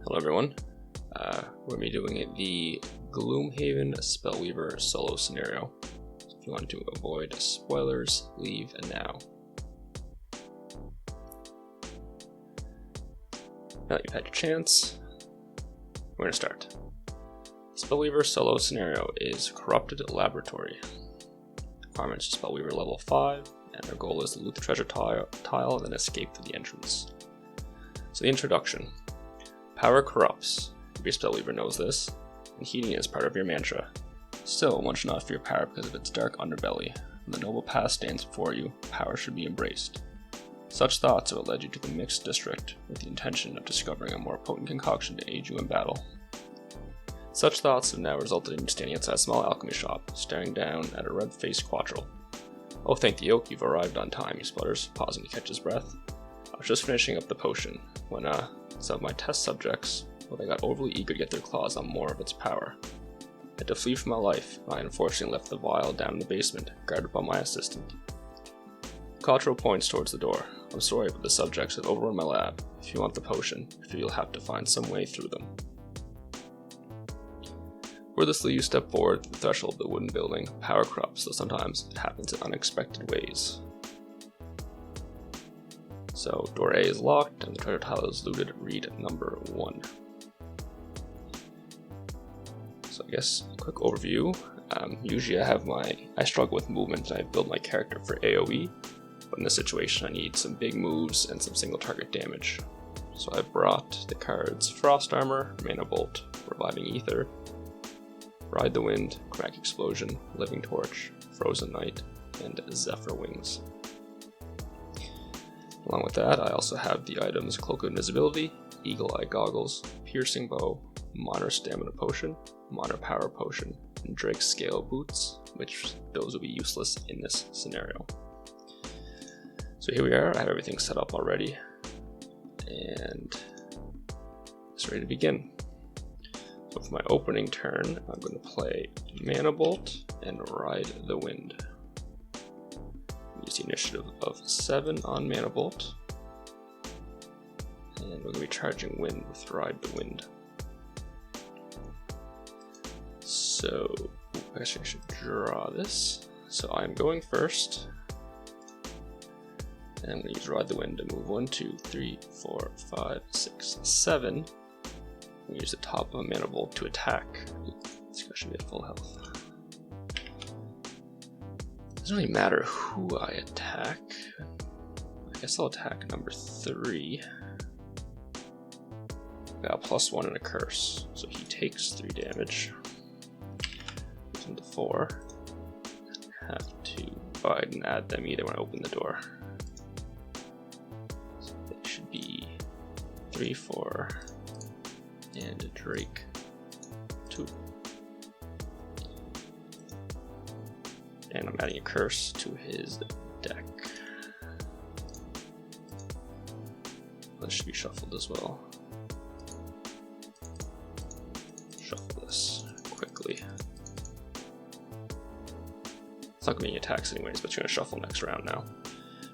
Hello everyone, we're going to be doing the Gloomhaven Spellweaver solo scenario. So if you want to avoid spoilers, leave now. Now that you've had your chance, we're going to start. Spellweaver solo scenario is Corrupted Laboratory. Requirements are Spellweaver level 5, and their goal is to loot the treasure tile and then escape through the entrance. So the introduction. Power corrupts. Your Spellweaver knows this, and heating is part of your mantra. Still, one should not fear power because of its dark underbelly. When the noble past stands before you, power should be embraced. Such thoughts are what led you to the Mixed District, with the intention of discovering a more potent concoction to aid you in battle. Such thoughts have now resulted in you standing outside a small alchemy shop, staring down at a red-faced quadrille. Oh, thank the oak, you've arrived on time, he sputters, pausing to catch his breath. I was just finishing up the potion, when some of my test subjects, they got overly eager to get their claws on more of its power. I had to flee for my life. I unfortunately left the vial down in the basement, guarded by my assistant. Quattro points towards the door. I'm sorry, but the subjects have overrun my lab. If you want the potion, I fear you'll have to find some way through them. Wordlessly, you step forward to the threshold of the wooden building. Power corrupts, though sometimes it happens in unexpected ways. So, door A is locked, and the treasure tile is looted. Read number 1. So I guess, quick overview. Usually I struggle with movement, and I build my character for AoE, but in this situation I need some big moves and some single target damage. So I brought the cards Frost Armor, Mana Bolt, Reviving Ether, Ride the Wind, Crack Explosion, Living Torch, Frozen Night, and Zephyr Wings. Along with that, I also have the items Cloak of Invisibility, Eagle Eye Goggles, Piercing Bow, Minor Stamina Potion, Minor Power Potion, and Drake's Scale Boots, which those will be useless in this scenario. So here we are, I have everything set up already, and it's ready to begin. So for my opening turn, I'm going to play Mana Bolt and Ride the Wind. Use the initiative of 7 on Mana Bolt, and we're going to be charging Wind with Ride the Wind. So, I guess I should draw this. So I'm going first, and I'm going to use Ride the Wind to move 1, 2, 3, 4, 5, 6, 7. I'm use the top of a Mana Bolt to attack. This guy should be at full health. Doesn't really matter who I attack. I guess I'll attack number 3. Got a +1 and a curse, so he takes 3 damage. Goes into 4. Have to divide and add them either when I open the door. So they should be 3, 4, and a Drake 2. And I'm adding a curse to his deck. This should be shuffled as well. Shuffle this quickly. It's not going to be any attacks anyways, but you're going to shuffle next round now.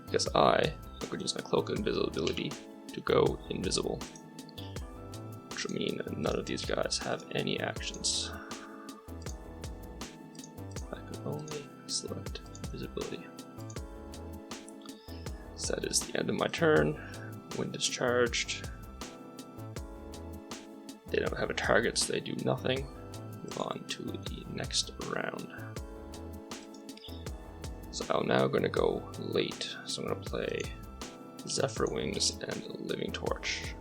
Because I'm going to use my Cloak of Invisibility to go invisible. Which will mean that none of these guys have any actions. I could only select invisibility. So that is the end of my turn. Wind is charged. They don't have a target, so they do nothing. Move on to the next round. So I'm now going to go late. So I'm going to play Zephyr Wings and Living Torch.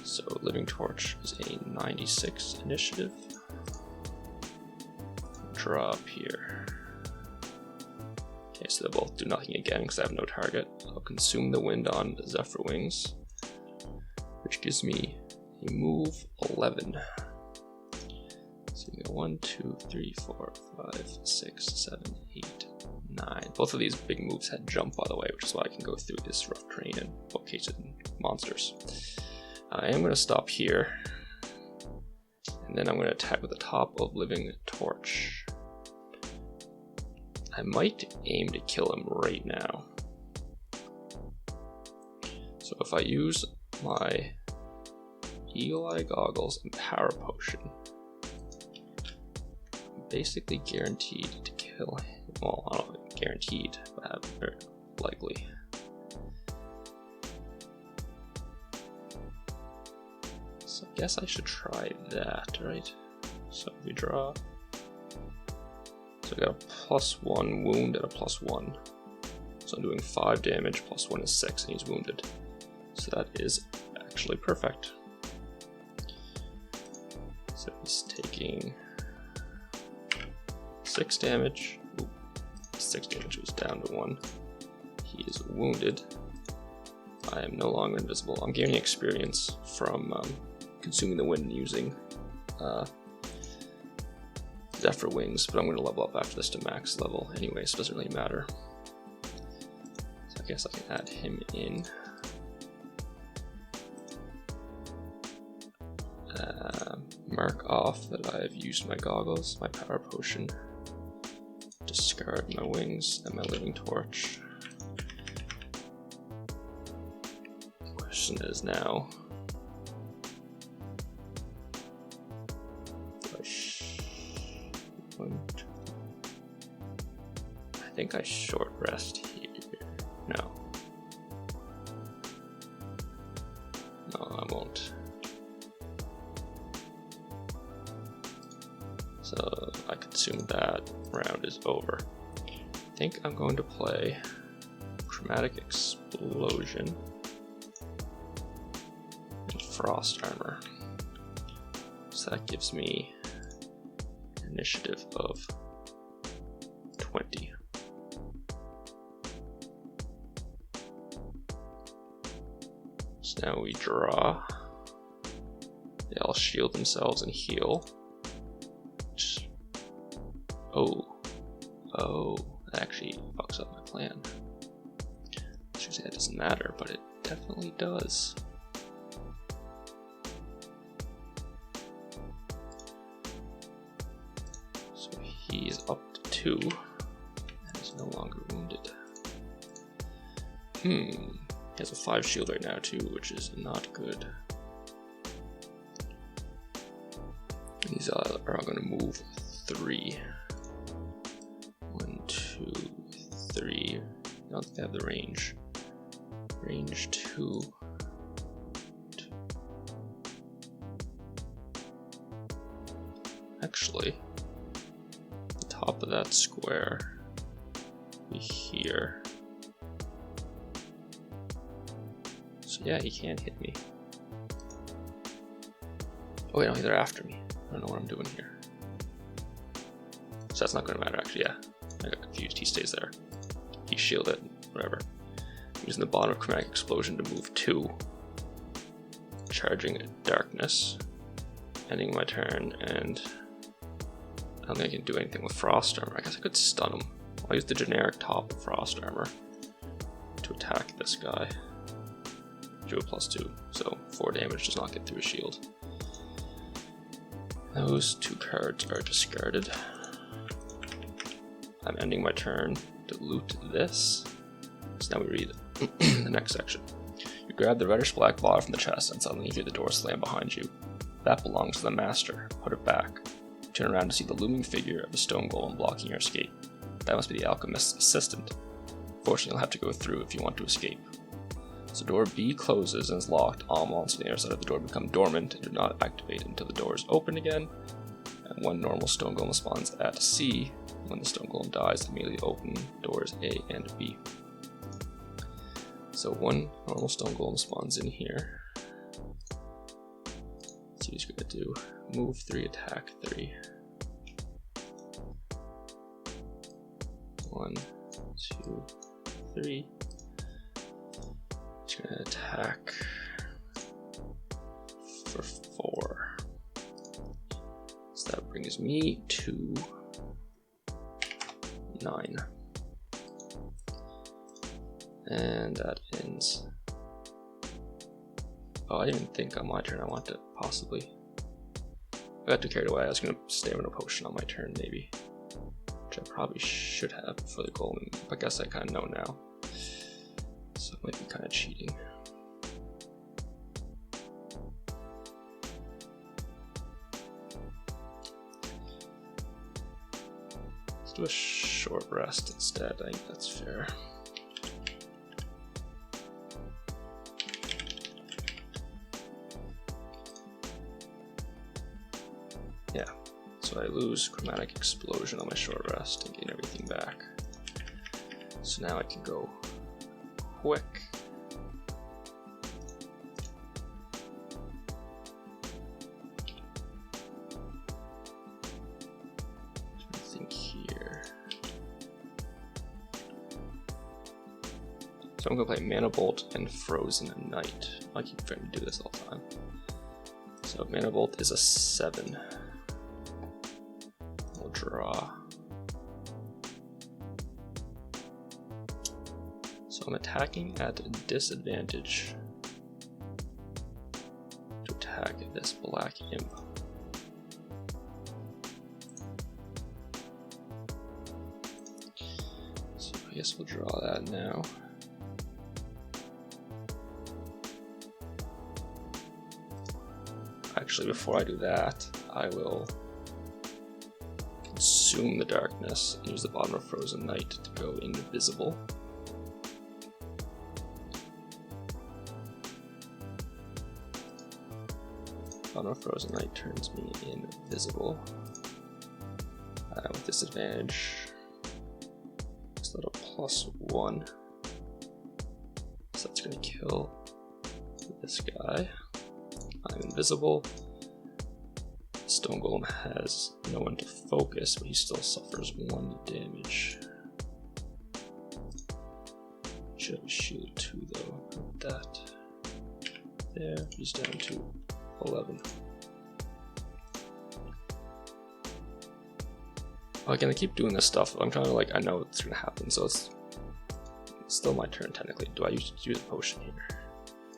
So Living Torch is a 96 initiative. Draw up here. Okay, so they both do nothing again because I have no target. I'll consume the wind on Zephyr Wings, which gives me a move 11. So you go 1, 2, 3, 4, 5, 6, 7, 8, 9. Both of these big moves had jump, by the way, which is why I can go through this rough terrain and bookcases and monsters. I am going to stop here, and then I'm going to attack with the top of Living Torch. I might aim to kill him right now. So if I use my Eagle Eye Goggles and Power Potion. I'm basically guaranteed to kill him. Well, I don't know, guaranteed, but very likely. So I guess I should try that, right? So we draw. So I got a +1 wound and a +1. So I'm doing 5 damage, +1 is 6, and he's wounded. So that is actually perfect. So he's taking 6 damage. Ooh, 6 damage was down to 1. He is wounded. I am no longer invisible. I'm gaining experience from consuming the wind and using Zephyr Wings, but I'm going to level up after this to max level anyway, so it doesn't really matter. So I guess I can add him in. Mark off that I've used my goggles, my power potion, discard my wings and my living torch. The question is now, I think I short rest here. No, I won't. So I consume that, round is over. I think I'm going to play Chromatic Explosion and Frost Armor. So that gives me an initiative of 20. So now we draw. They all shield themselves and heal. Oh, that actually fucks up my plan. I should say that doesn't matter, but it definitely does. So he's up to 2 and is no longer wounded. He has a 5 shield right now too, which is not good. These are all going to move 3. 1, 2, 3. I don't think they have the range. Range 2. Actually, the top of that square be here. So yeah, he can't hit me. Oh wait, no, they're after me. I don't know what I'm doing here. So that's not going to matter, actually, yeah. I got confused, he stays there. He's shielded, whatever. I'm using the bottom of Chromatic Explosion to move 2. Charging Darkness. Ending my turn, and I don't think I can do anything with Frost Armor. I guess I could stun him. I'll use the generic top of Frost Armor to attack this guy. Do a +2, so 4 damage does not get through his shield. Those 2 cards are discarded. I'm ending my turn to loot this. So now we read the next section. You grab the reddish black bottle from the chest and suddenly you hear the door slam behind you. That belongs to the master. Put it back. You turn around to see the looming figure of the stone golem blocking your escape. That must be the alchemist's assistant. Fortunately, you'll have to go through if you want to escape. So door B closes and is locked. All monsters on the other side of the door become dormant and do not activate until the door is open again. And 1 normal stone golem spawns at C. When the stone golem dies, immediately open doors A and B. So 1 normal stone golem spawns in here. Let's see what he's going to do. Move 3, attack 3. 1, 2, 3. He's going to attack for 4. So that brings me to 9. And that ends. Oh, I didn't even think on my turn I want to possibly. I got too carried away. I was going to stamina potion on my turn, maybe. Which I probably should have for the golem. I guess I kind of know now. So it might be kind of cheating. do a short rest instead. I think that's fair. Yeah, so I lose Chromatic Explosion on my short rest and gain everything back. So now I can go quick. I think here. So I'm gonna play Mana Bolt and Frozen Knight. I keep trying to do this all the time. So Mana Bolt is a 7. We'll draw. So I'm attacking at a disadvantage to attack this black imp. So I guess we'll draw that now. Actually, before I do that, I will consume the darkness and use the bottom of Frozen Knight to go invisible. Bottom of Frozen Knight turns me invisible with disadvantage. Is that a +1? So that's going to kill this guy. I'm invisible. Stone Golem has no one to focus, but he still suffers 1 damage. Should have a shield 2 though. Put that there. He's down to 11. Well, again, I keep doing this stuff. I'm kind of like, I know it's gonna happen, so it's still my turn technically. Do I use the potion here?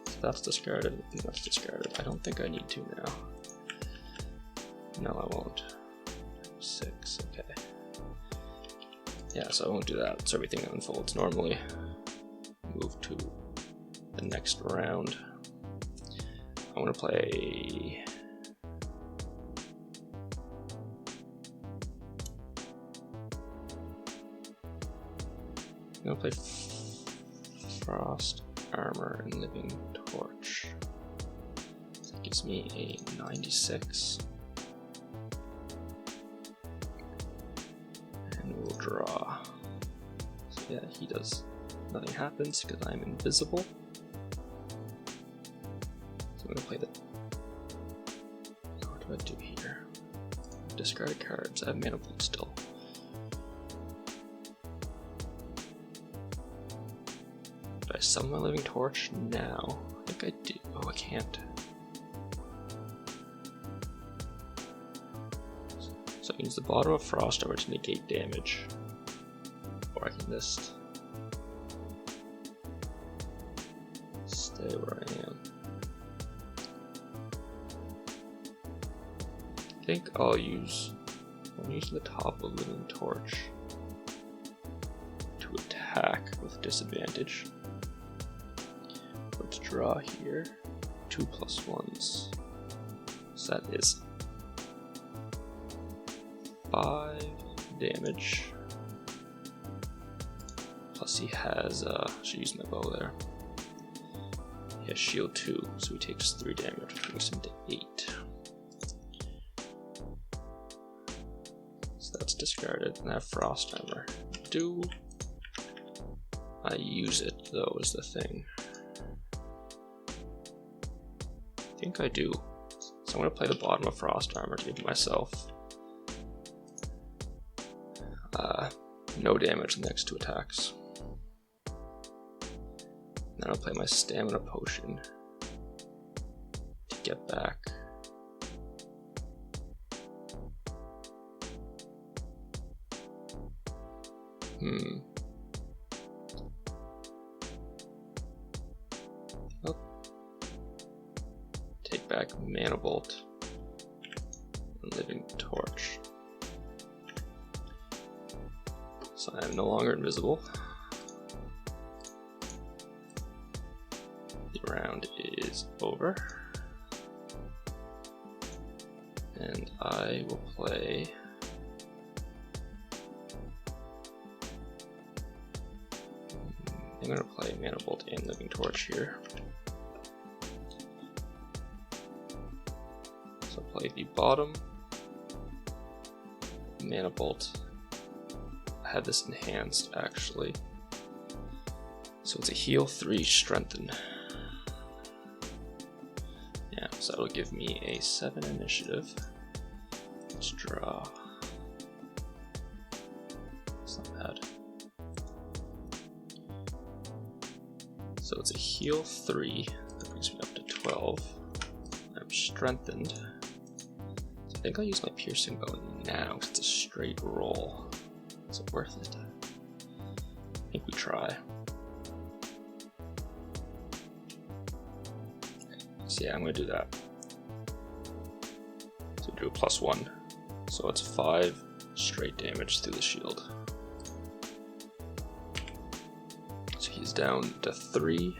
So that's discarded, and that's discarded. I don't think I need to now. No, I won't. 6, okay. Yeah, so I won't do that. So everything unfolds normally. Move to the next round. I want to play I'm gonna play Frost Armor and Living Torch. That gives me a 96. And we'll draw. So yeah, he does nothing happens because I'm invisible. So I'm gonna play the. What do I do here? Discard cards. I have Mana Bolt still. Do I summon my Living Torch now? I think I do. Oh, I can't. So I can use the bottom of Frost Armor to negate damage. Or I can just stay where I am. I think I'll use the top of Living Torch to attack with disadvantage. Let's draw here. 2 +1s. So that is 5 damage. Plus he has, should use my bow there. He has shield 2, so he takes 3 damage, which brings him to 8. So that's discarded, and I have Frost Armor. Do I use it though is the thing. I think I do. So I'm going to play the bottom of Frost Armor to give myself no damage in the next 2 attacks. And then I'll play my Stamina Potion to get back. I'll take back Mana Bolt and Living Torch. So I am no longer invisible. The round is over. And I will play I'm gonna play Mana Bolt and Living Torch here. So play the bottom, Mana Bolt. I had this enhanced actually. So it's a heal 3 strengthen. Yeah, so that will give me a 7 initiative. Let's draw. It's not bad. So it's a heal 3. That brings me up to 12. I'm strengthened. So I think I'll use my piercing bow now because it's a straight roll. Is it worth it? I think we try. So yeah, I'm gonna do that. So do a +1. So it's 5 straight damage through the shield. So he's down to 3.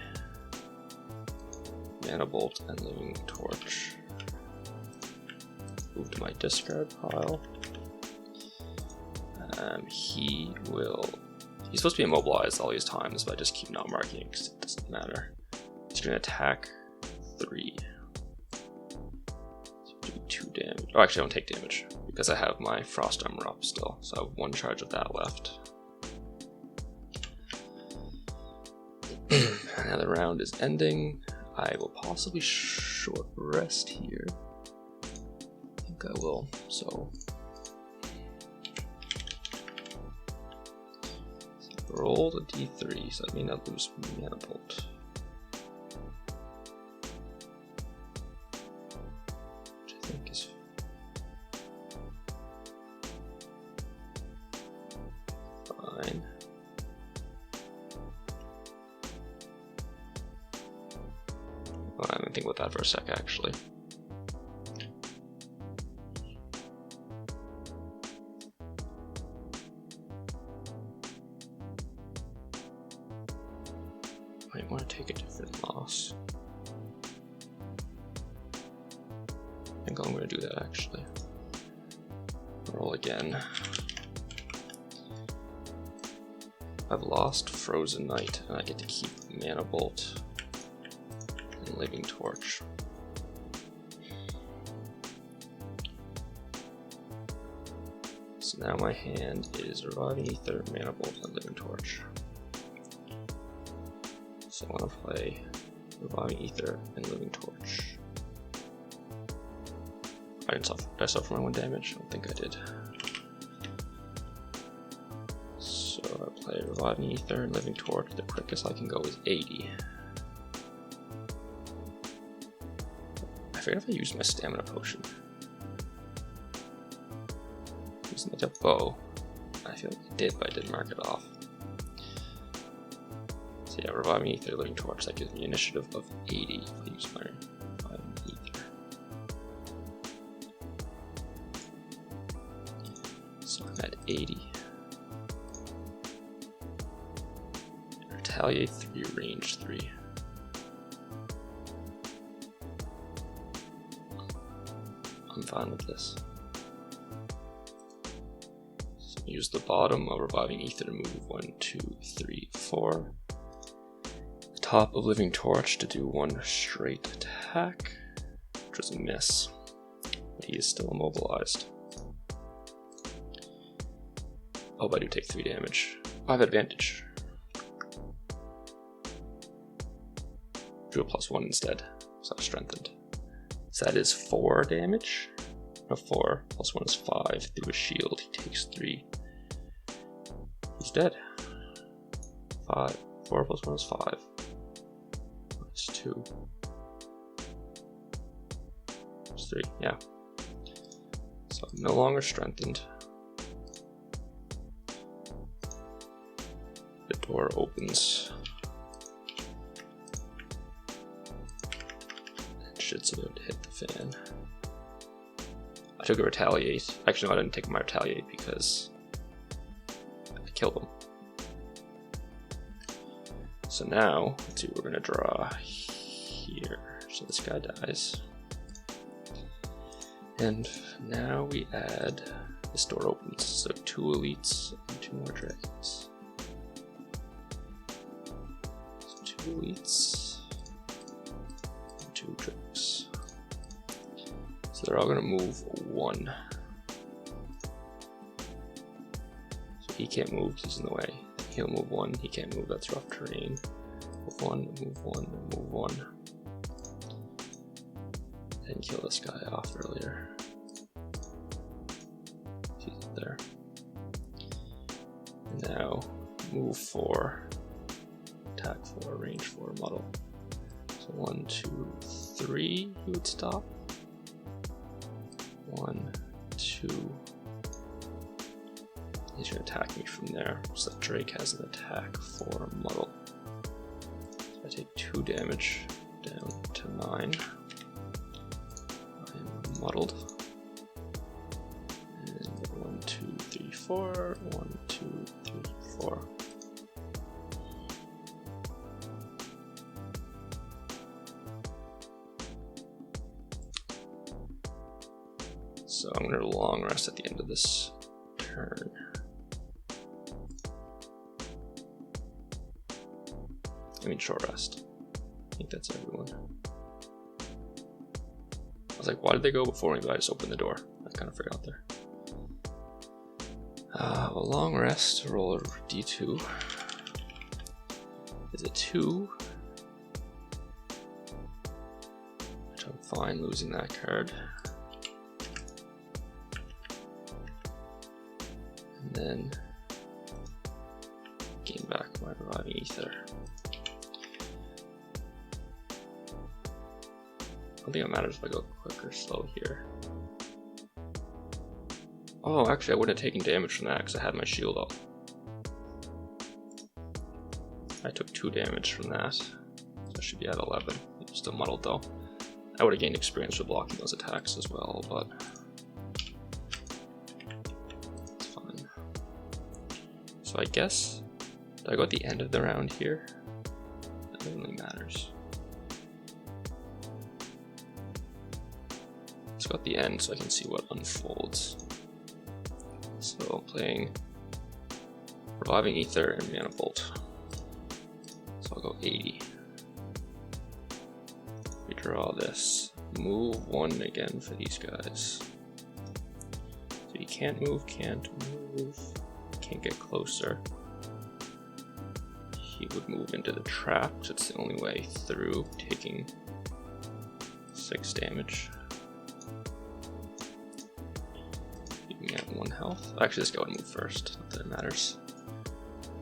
Mana Bolt and Living Torch. Move to my discard pile. He's supposed to be immobilized all these times, but I just keep not marking it because it doesn't matter. He's gonna attack 3. So do 2 damage. Oh, actually I don't take damage because I have my Frost Armor up still, so I have 1 charge of that left. Now the round is ending. I will possibly short rest here. I think I will. So roll a d3, so that means I lose Mana Bolt. Which I think is fine. Well, I'm gonna think about that for a sec, actually. Might want to take a different loss. I think I'm going to do that actually. Roll again. I've lost Frozen Knight and I get to keep Mana Bolt and Living Torch. So now my hand is Reviving Ether, Mana Bolt, and Living Torch. So I want to play Reviving Ether and Living Torch. Did I suffer my 1 damage? I don't think I did. So I play Reviving Ether and Living Torch. The quickest I can go is 80. I forget if I used my stamina potion. Using the bow. I feel like I did, but I didn't mark it off. So yeah, Reviving Ether, Living Torch, that gives me initiative of 80 if I use my Reviving Ether. So I'm at 80. Retaliate 3, range 3. I'm fine with this. So use the bottom of Reviving Ether to move 1, 2, 3, 4. The top of Living Torch to do 1 straight attack, which was a miss, but he is still immobilized. Oh, but I do take 3 damage. I have advantage. Do a +1 instead, so I'm strengthened. So that is 4 damage. No, 4 plus 1 is 5 through a shield. He takes 3. He's dead. 5. 4 plus 1 is 5. Minus 2. It's 3, yeah. So I'm no longer strengthened. The door opens. Shit's about to hit the fan. I took a retaliate. Actually, no, I didn't take my retaliate because I killed him. So now, let's see what we're gonna draw here. So this guy dies. And now we add, this door opens. So 2 elites and 2 more dragons. 2 elites, 2 tricks. So they're all gonna move 1. So he can't move, he's in the way. He'll move 1, he can't move, that's rough terrain. Move 1, move 1, move 1. Didn't kill this guy off earlier. He's there. Now move 4, attack 4, range 4, muddle. So 1, 2, 3, he would stop. 1, 2. He's gonna attack me from there. So that Drake has an attack 4, muddle. So I take 2 damage down to 9. I'm muddled. And 1, 2, 3, 4. 1, 2, 3, 4. So I'm going to long rest at the end of this turn. I mean short rest. I think that's everyone. I was like, why did they go before me? But I just opened the door. I kind of forgot there. A long rest, roll a d2. Is a 2. Which I'm fine losing that card. And then gain back my reviving ether. I don't think it matters if I go quick or slow here. Oh, actually I wouldn't have taken damage from that because I had my shield up. I took 2 damage from that, so I should be at 11. I'm still muddled though. I would have gained experience for blocking those attacks as well, but it's fine. So I guess, do I go at the end of the round here? That doesn't really matters. Let's go at the end so I can see what unfolds. So playing Reviving Ether and Mana Bolt. So I'll go 80. We draw this. Move 1 again for these guys. So you can't move, can't get closer. He would move into the trap, so it's the only way through, taking 6 damage. Keeping at 1 health. Actually, this guy would move first, not that it matters.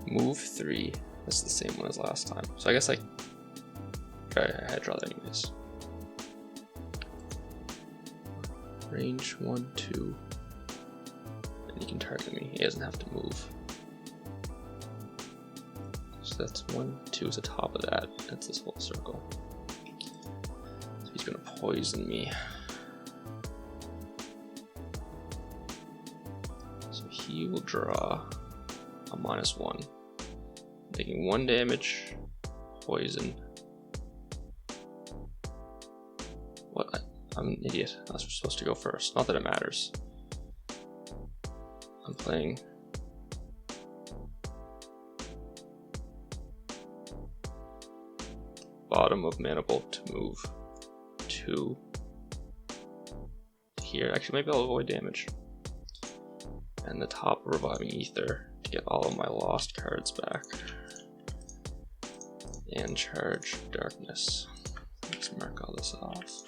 Move 3. That's the same one as last time. So I guess I had draw that anyways. Range 1, 2. And he can target me. He doesn't have to move. So that's 1, 2 is the top of that. That's this whole circle. So he's gonna poison me. So he will draw a -1. Taking 1 damage, poison. What? I'm an idiot. I was supposed to go first. Not that it matters. I'm playing bottom of Mana Bolt to move 2 here. Actually, maybe I'll avoid damage. And the top Reviving Ether to get all of my lost cards back. And charge Darkness. Let's mark all this off.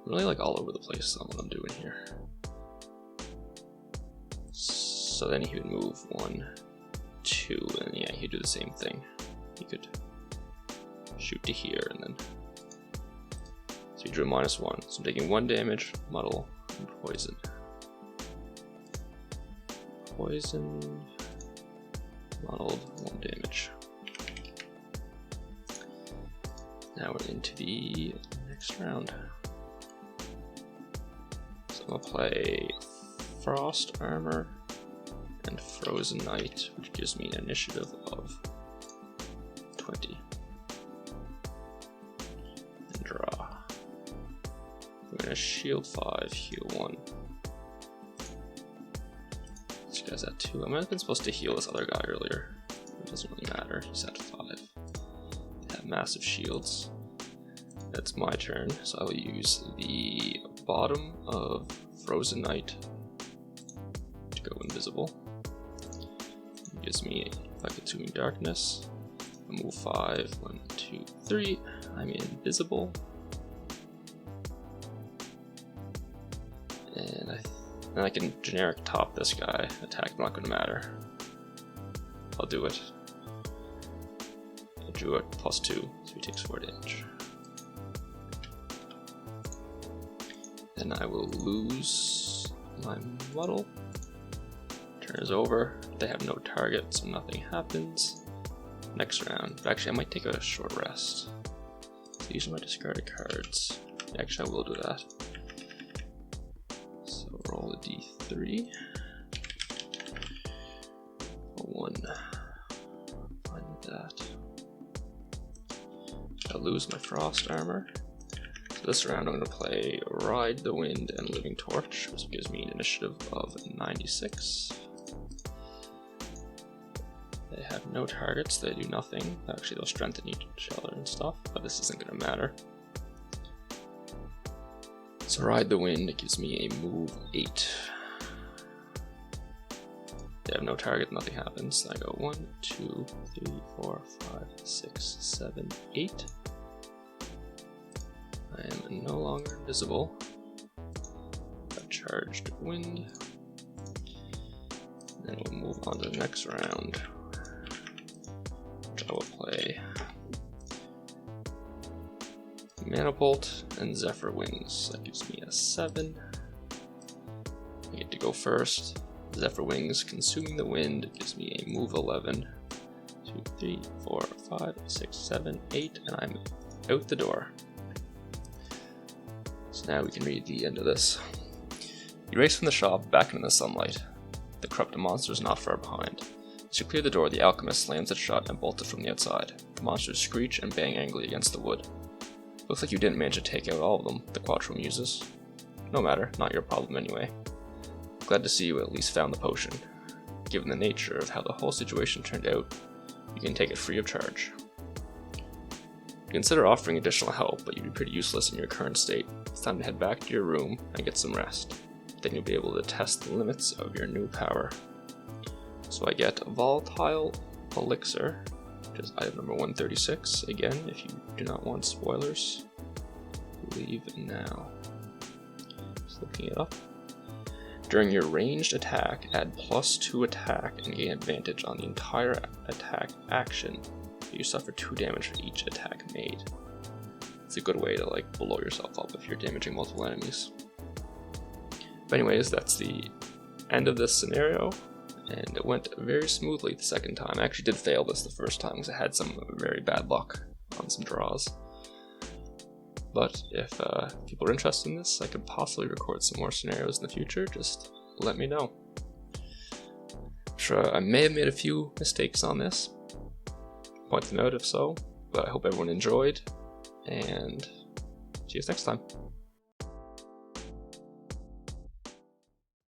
I'm really like all over the place on what I'm doing here. So then he would move 1, 2, and yeah, he'd do the same thing. He could shoot to here and then. So he drew -1. So I'm taking 1 damage, muddle, and poison. Poison, muddled, 1 damage. Now we're into the next round. So I'm gonna play Frost Armor and Frozen Knight, which gives me an initiative of 20. And draw. I'm gonna shield 5, heal 1. This guy's at 2. I might have been supposed to heal this other guy earlier. It doesn't really matter. He's at 5. They have massive shields. It's my turn, so I will use the bottom of Frozen Knight to go invisible. It gives me like Consuming Darkness. I move 5, 1, 2, 3. I'm invisible. And I can generic top this guy. Attack not going to matter. I'll do it. I drew it +2, so he takes 4 damage. Then I will lose my muddle. Turn is over. They have no target, so nothing happens. Next round. But actually, I might take a short rest. These are my discarded cards. Actually, I will do that. So roll a d3. 1. Fine with that. I lose my frost armor. So this round I'm going to play Ride the Wind and Living Torch, which gives me an initiative of 96. They have no targets, they do nothing. Actually, they'll strengthen each other and stuff, but this isn't going to matter. So Ride the Wind, it gives me a move 8. They have no target, nothing happens. I go 1, 2, 3, 4, 5, 6, 7, 8. I am no longer invisible. A charged wind. Then we'll move on to the next round, which I will play Manifold and Zephyr Wings. That gives me a 7. I get to go first. Zephyr Wings, Consuming the Wind, gives me a move 11. 2, 3, 4, 5, 6, 7, 8, and I'm out the door. So now we can read the end of this. You race from the shop back into the sunlight. The corrupted monster is not far behind. As you clear the door, the alchemist slams it shut and bolts it from the outside. The monsters screech and bang angrily against the wood. Looks like you didn't manage to take out all of them, the Quattro muses. No matter, not your problem anyway. Glad to see you at least found the potion. Given the nature of how the whole situation turned out, you can take it free of charge. Consider offering additional help, but you'd be pretty useless in your current state. It's time to head back to your room and get some rest. Then you'll be able to test the limits of your new power. So I get Volatile Elixir, which is item number 136. Again, if you do not want spoilers, leave now. Just looking it up. During your ranged attack, add +2 attack and gain advantage on the entire attack action. You suffer 2 damage for each attack made. It's a good way to like blow yourself up if you're damaging multiple enemies. But anyways, that's the end of this scenario, and it went very smoothly the second time. I actually did fail this the first time because I had some very bad luck on some draws. But if people are interested in this, I could possibly record some more scenarios in the future. Just let me know. I'm sure I may have made a few mistakes on this. Point them out if so, but I hope everyone enjoyed, and see you next time.